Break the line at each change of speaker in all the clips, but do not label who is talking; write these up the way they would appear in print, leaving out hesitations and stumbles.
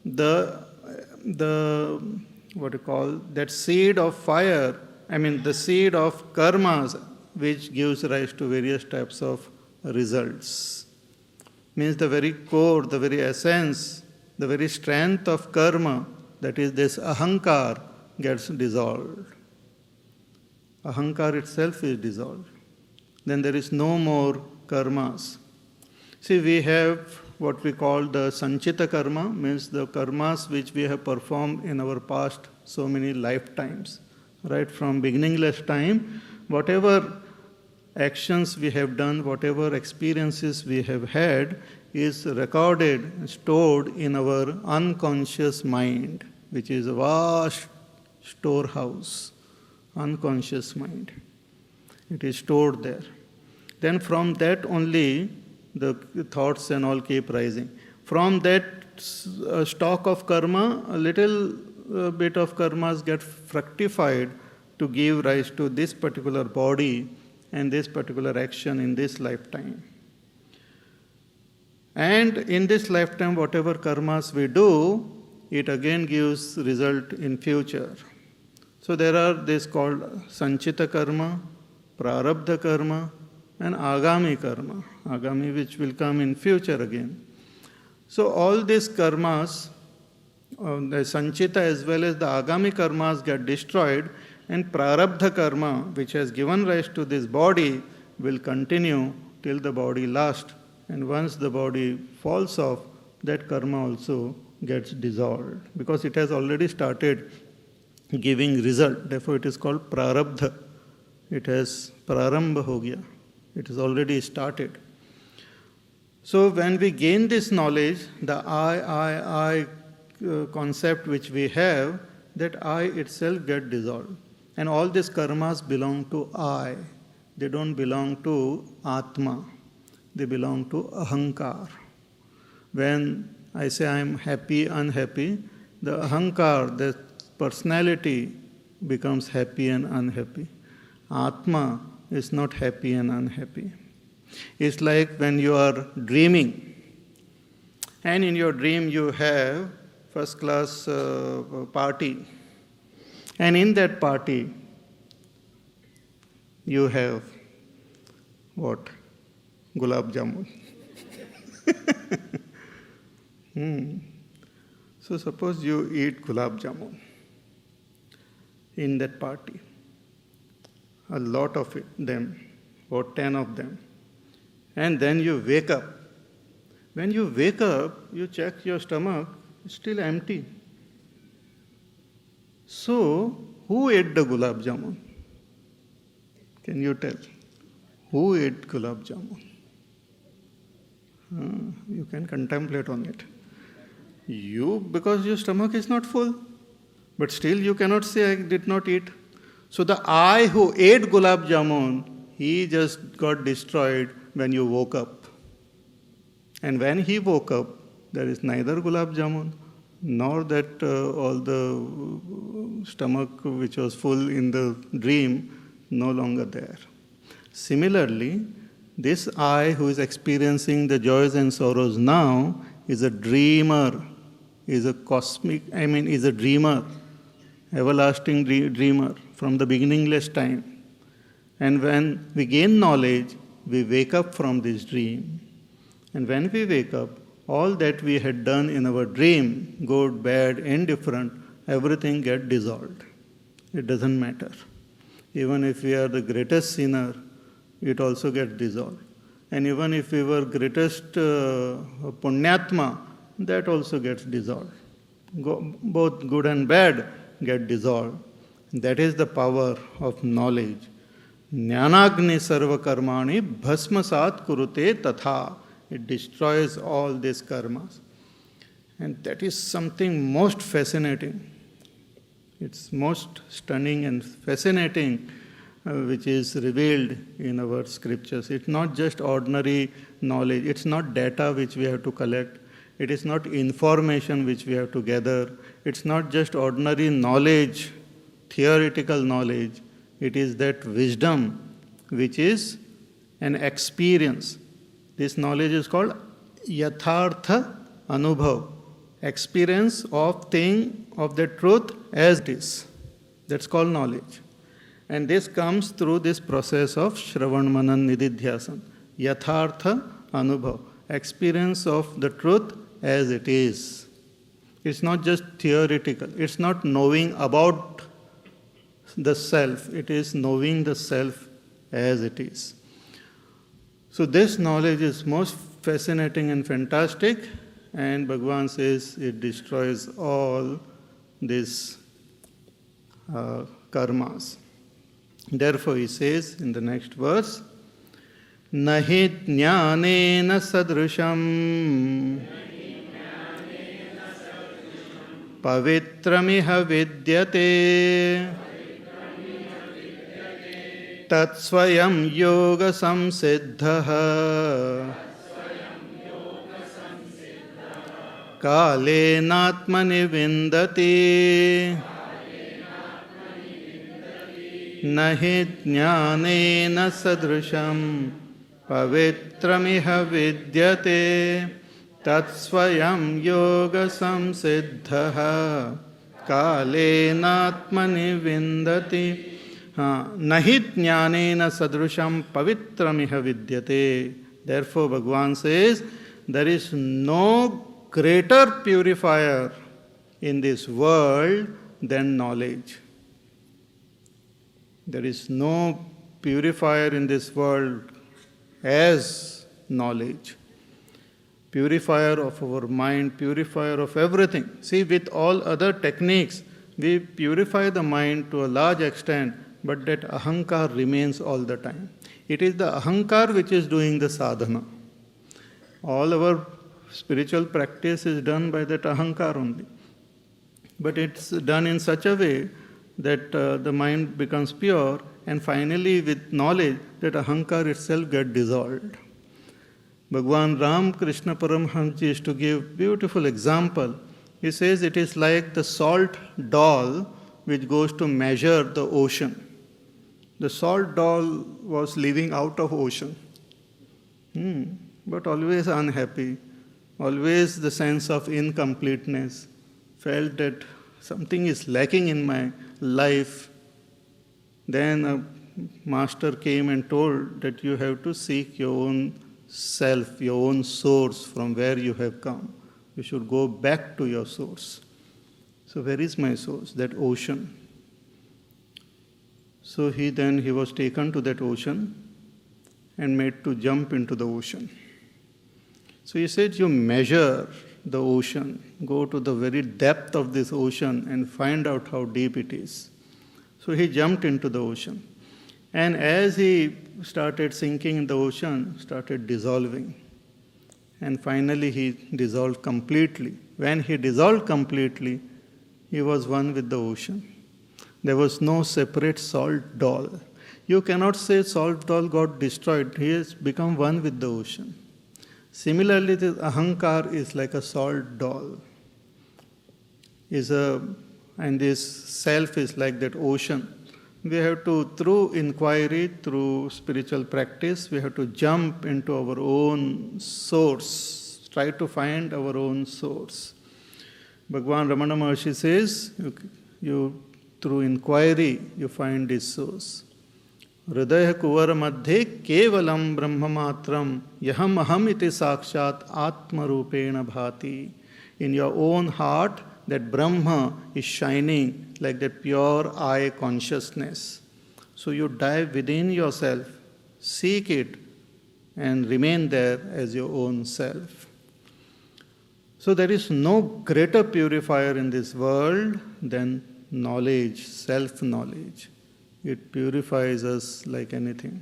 the what you call that seed of fire, the seed of karmas, which gives rise to various types of results. Means the very core, the very essence, the very strength of karma, that is this ahankar, gets dissolved. Ahankar itself is dissolved. Then there is no more karmas. See, we have what we call the sanchita karma, means the karmas which we have performed in our past so many lifetimes. Right from beginningless time, whatever actions we have done, whatever experiences we have had is recorded, stored in our unconscious mind, which is a vast storehouse, unconscious mind. It is stored there. Then from that only the thoughts and all keep rising. From that stock of karma, a little bit of karmas get fructified to give rise to this particular body and this particular action in this lifetime. And in this lifetime, whatever karmas we do, it again gives result in future. So there are this called sanchita karma, prarabdha karma, and agami karma. Agami which will come in future again. So all these karmas, the sanchita as well as the agami karmas get destroyed, and prarabdha karma, which has given rise to this body, will continue till the body lasts. And once the body falls off, that karma also gets dissolved, because it has already started giving result. Therefore it is called prarabdha. It has prarambha ho gaya. It has already started. So when we gain this knowledge, the I concept which we have, that I itself get dissolved. And all these karmas belong to I. They don't belong to Atma. They belong to Ahankar. When I say I am happy, unhappy, the Ahankar, the personality, becomes happy and unhappy. Atma is not happy and unhappy. It's like when you are dreaming, and in your dream you have first class party, and in that party you have what? Gulab jamun. So suppose you eat gulab jamun in that party, a lot of them, or 10 of them, and then you wake up. When you wake up, you check your stomach, it's still empty. So, who ate the gulab jamun? Can you tell? Who ate gulab jamun? You can contemplate on it. You, because your stomach is not full, but still you cannot say I did not eat. So the I who ate gulab jamun, he just got destroyed when you woke up. And when he woke up, there is neither gulab jamun, nor that all the stomach which was full in the dream, no longer there. Similarly, this I who is experiencing the joys and sorrows now is a dreamer, is a cosmic, is a dreamer, everlasting dreamer from the beginningless time. And when we gain knowledge, we wake up from this dream. And when we wake up, all that we had done in our dream, good, bad, indifferent, everything gets dissolved. It doesn't matter. Even if we are the greatest sinner, it also gets dissolved. And even if we were greatest punyatma, that also gets dissolved. Both good and bad get dissolved. That is the power of knowledge. Jnanagni sarva karmani bhasmasat kurute tatha. It destroys all these karmas. And that is something most fascinating. It's most stunning and fascinating, which is revealed in our scriptures. It's not just ordinary knowledge. It's not data which we have to collect. It is not information which we have to gather. It's not just ordinary knowledge, theoretical knowledge. It is that wisdom which is an experience. This knowledge is called yathartha anubhav, experience of thing, of the truth as it is. That's called knowledge. And this comes through this process of Shravan Manan Nididhyasan. Yathartha Anubhav. Experience of the truth as it is. It's not just theoretical. It's not knowing about the self. It is knowing the self as it is. So this knowledge is most fascinating and fantastic. And Bhagavan says it destroys all these karmas. Therefore, he says in the next verse, Nahi jnanena sadrusham pavitramiha vidyate tatsvayam yoga samsiddhaha kalenatmani vindati nahi jnanena sadrusham pavitramiha vidyate tatsvayam yoga samsiddhaha kalenatmani vindati nahi jnanena sadrusham pavitramiha vidyate. Therefore Bhagavan says there is no greater purifier in this world than knowledge. There is no purifier in this world as knowledge. Purifier of our mind, purifier of everything. See, with all other techniques, we purify the mind to a large extent, but that ahankar remains all the time. It is the ahankar which is doing the sadhana. All our spiritual practice is done by that ahankar only. But it's done in such a way that the mind becomes pure, and finally with knowledge that ahankar itself gets dissolved. Bhagwan Ram Krishna Paramhamsa used to give beautiful example. He says it is like the salt doll which goes to measure the ocean. The salt doll was living out of ocean, but always unhappy, always the sense of incompleteness, felt that something is lacking in my life. Then a master came and told that you have to seek your own self, your own source from where you have come. You should go back to your source. So where is my source? That ocean. So he was taken to that ocean and made to jump into the ocean. So he said, you measure the ocean, go to the very depth of this ocean and find out how deep it is. So he jumped into the ocean. And as he started sinking in the ocean, started dissolving. And finally he dissolved completely. When he dissolved completely, he was one with the ocean. There was no separate salt doll. You cannot say salt doll got destroyed. He has become one with the ocean. Similarly, this ahankar is like a salt doll. And this self is like that ocean. We have to, through inquiry, through spiritual practice, we have to jump into our own source, try to find our own source. Bhagwan Ramana Maharshi says, you through inquiry, you find this source. Hridaya kuvar madhe kevalam brahmamatram yaham aham iti sakshat atma rupena bhati. In your own heart, that Brahma is shining like that pure I consciousness. So you dive within yourself, seek it, and remain there as your own self. So there is no greater purifier in this world than knowledge, self-knowledge. It purifies us like anything.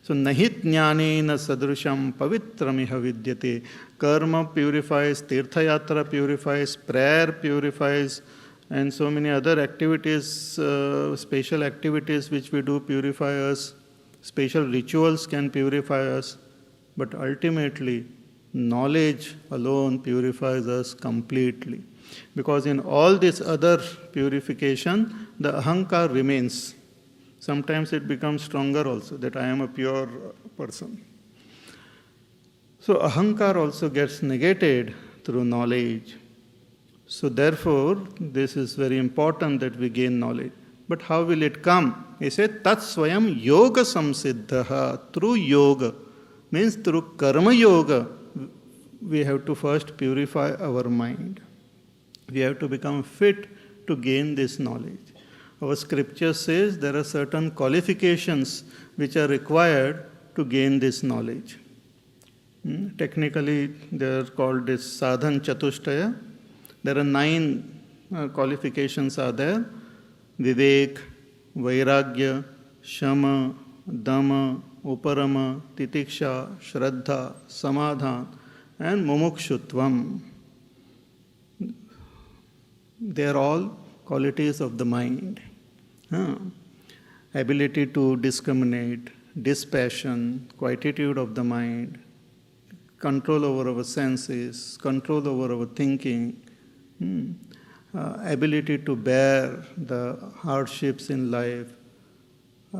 So nahit jnanena sadrusham pavitramiha vidyate. Karma purifies, tirthayatra purifies, prayer purifies, and so many other activities, special activities which we do purify us. Special rituals can purify us. But ultimately, knowledge alone purifies us completely. Because in all this other purification, the ahankar remains. Sometimes it becomes stronger also, that I am a pure person. So ahankar also gets negated through knowledge. So therefore, this is very important that we gain knowledge. But how will it come? He said, Tat Swayam Yoga Samsiddhaha. Through yoga, means through karma yoga, we have to first purify our mind. We have to become fit to gain this knowledge. Our scripture says there are certain qualifications which are required to gain this knowledge. Technically, they are called this sadhan chatushtaya. There are 9 qualifications are there. Vivek, Vairagya, Shama, Dama, Uparama, Titiksha, Shraddha, Samadhan, and Mumukshutvam. They are all qualities of the mind. Ability to discriminate, dispassion, quietude of the mind, control over our senses, control over our thinking, ability to bear the hardships in life,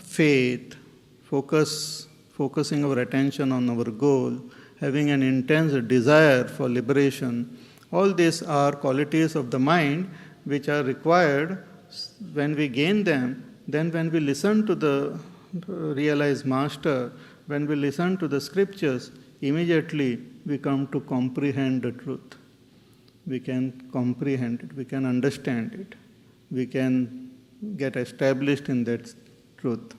faith, focusing our attention on our goal, having an intense desire for liberation. All these are qualities of the mind which are required. When we gain them, then when we listen to the realized master, when we listen to the scriptures, immediately we come to comprehend the truth. We can comprehend it, we can understand it, we can get established in that truth.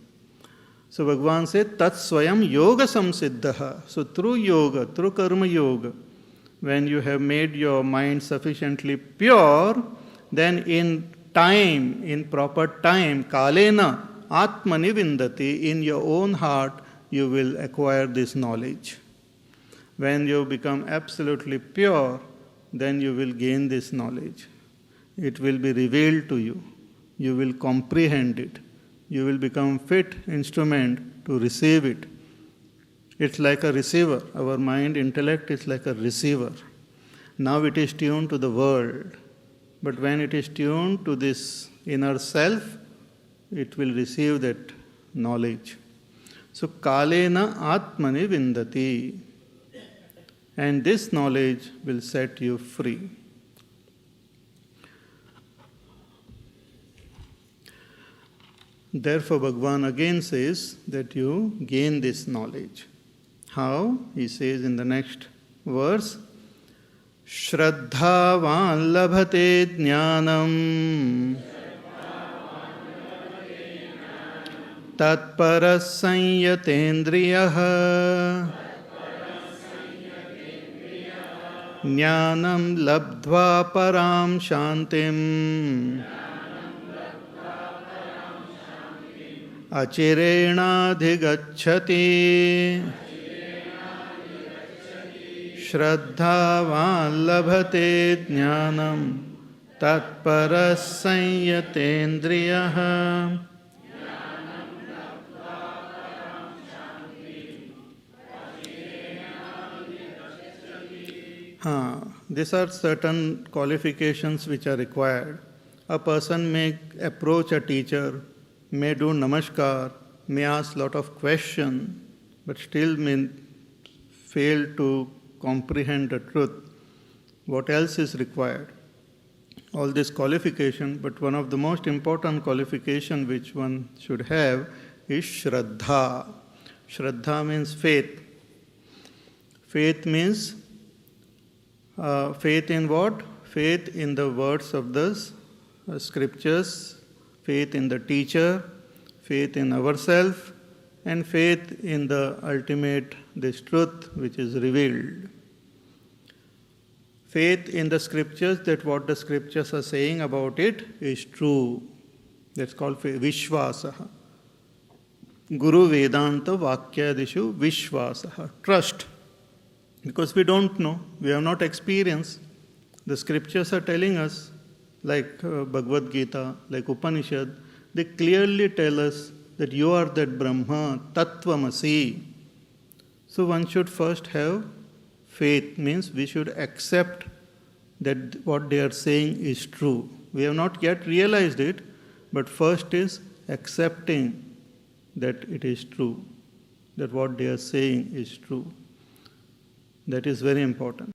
So Bhagavan said, Tat Swayam Yoga Samsiddhaha. So through yoga, through karma yoga, when you have made your mind sufficiently pure, then in time, in proper time, kalena atmani vindati, in your own heart, you will acquire this knowledge. When you become absolutely pure, then you will gain this knowledge. It will be revealed to you. You will comprehend it. You will become fit instrument to receive it. It's like a receiver. Our mind, intellect is like a receiver. Now it is tuned to the world. But when it is tuned to this inner self, it will receive that knowledge. So, kalena atmani vindati. And this knowledge will set you free. Therefore, Bhagavan again says that you gain this knowledge. How? He says in the next verse, Shraddhavan labhate jnanam tatparas sanyatendriyaha jnanam labdva param shantim achirenadhigacchati Shraddhavan labhate jnanam tatparas sanyatendriyaha. These are certain qualifications which are required. A person may approach a teacher, may do namaskar, may ask lot of questions, but still may fail to comprehend the truth. What else is required? All this qualification, but one of the most important qualification which one should have is Shraddha. Shraddha means faith. Faith means faith in what? Faith in the words of the scriptures, faith in the teacher, faith in ourselves, and faith in the ultimate, this truth which is revealed. Faith in the scriptures, that what the scriptures are saying about it is true. That's called faith, Vishwasaha. Guru Vedanta Vakyadishu Vishwasaha. Trust. Because we don't know, we have not experienced. The scriptures are telling us, like Bhagavad Gita, like Upanishad, they clearly tell us that you are that Brahma, Tattvamasi. So one should first have faith, means we should accept that what they are saying is true. We have not yet realized it, but first is accepting that it is true, that what they are saying is true. That is very important.